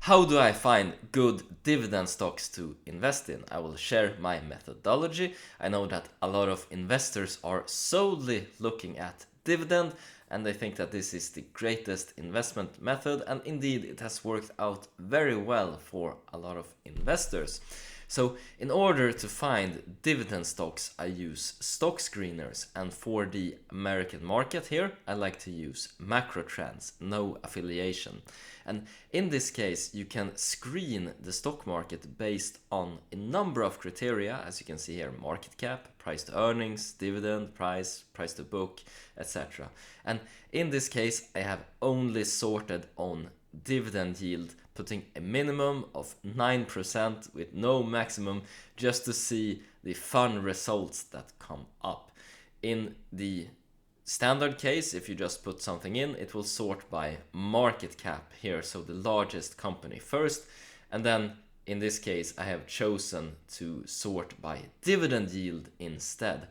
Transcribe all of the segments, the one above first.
How do I find good dividend stocks to invest in? I will share my methodology. I know that a lot of investors are solely looking at dividend and they think that this is the greatest investment method, and indeed it has worked out very well for a lot of investors. So in order to find dividend stocks, I use stock screeners, and for the American market here, I like to use macro trends, no affiliation. And in this case, you can screen the stock market based on a number of criteria, as you can see here: market cap, price to earnings, dividend, price to book, etc. And in this case, I have only sorted on dividend yield, putting a minimum of 9% with no maximum, just to see the fun results that come up. In the standard case, if you just put something in, it will sort by market cap here, so the largest company first, and then in this case I have chosen to sort by dividend yield instead.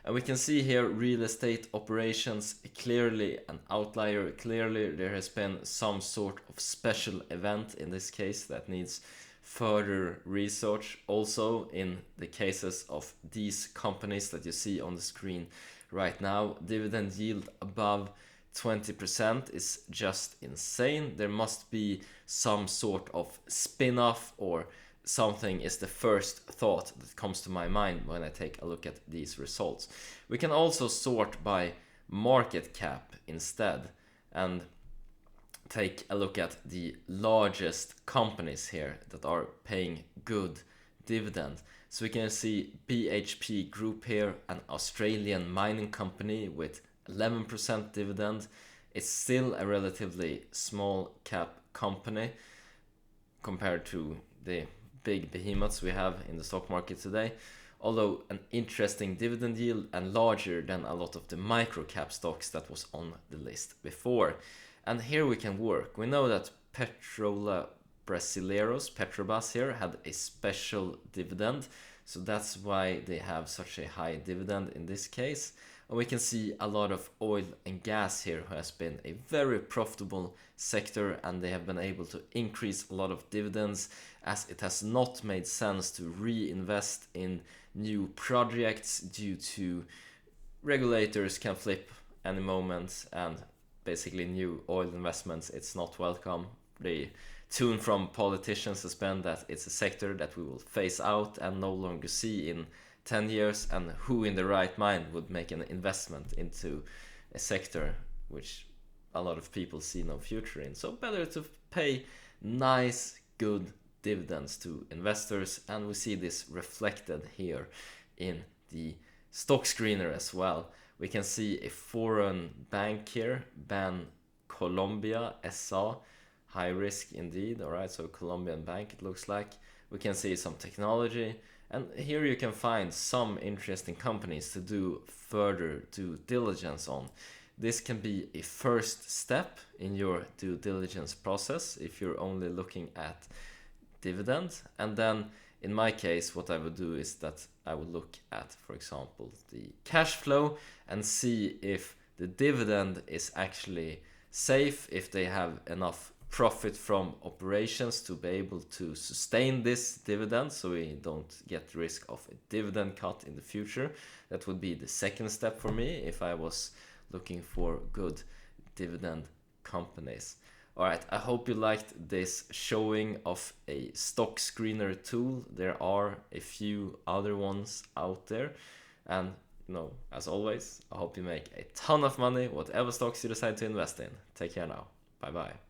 And we can see here real estate operations, clearly an outlier. Clearly there has been some sort of special event in this case that needs further research. Also in the cases of these companies that you see on the screen right now, dividend yield above 20% is just insane. There must be some sort of spin-off or something, is the first thought that comes to my mind when I take a look at these results. We can also sort by market cap instead and take a look at the largest companies here that are paying good dividend. So we can see BHP Group here, an Australian mining company with 11% dividend. It's still a relatively small cap company compared to the big behemoths we have in the stock market today, although an interesting dividend yield and larger than a lot of the micro cap stocks that was on the list before. And here we can work. We know that Petrobras here had a special dividend, so that's why they have such a high dividend in this case. And we can see a lot of oil and gas here who has been a very profitable sector, and they have been able to increase a lot of dividends as it has not made sense to reinvest in new projects due to regulators can flip any moment, and basically new oil investments, it's not welcome. The tune from politicians has been that it's a sector that we will phase out and no longer see in 10 years, and who in the right mind would make an investment into a sector which a lot of people see no future in. So better to pay nice, good dividends to investors, and we see this reflected here in the stock screener as well. We can see a foreign bank here, Colombia SA, high risk indeed. All right, so Colombian bank it looks like. We can see some technology, and here you can find some interesting companies to do further due diligence on. This can be a first step in your due diligence process if you're only looking at dividend. And then in my case, what I would do is that I would look at, for example, the cash flow and see if the dividend is actually safe, if they have enough profit from operations to be able to sustain this dividend, so we don't get risk of a dividend cut in the future. That would be the second step for me if I was looking for good dividend companies. Alright, I hope you liked this showing of a stock screener tool. There are a few other ones out there, and as always, I hope you make a ton of money whatever stocks you decide to invest in. Take care now. Bye bye.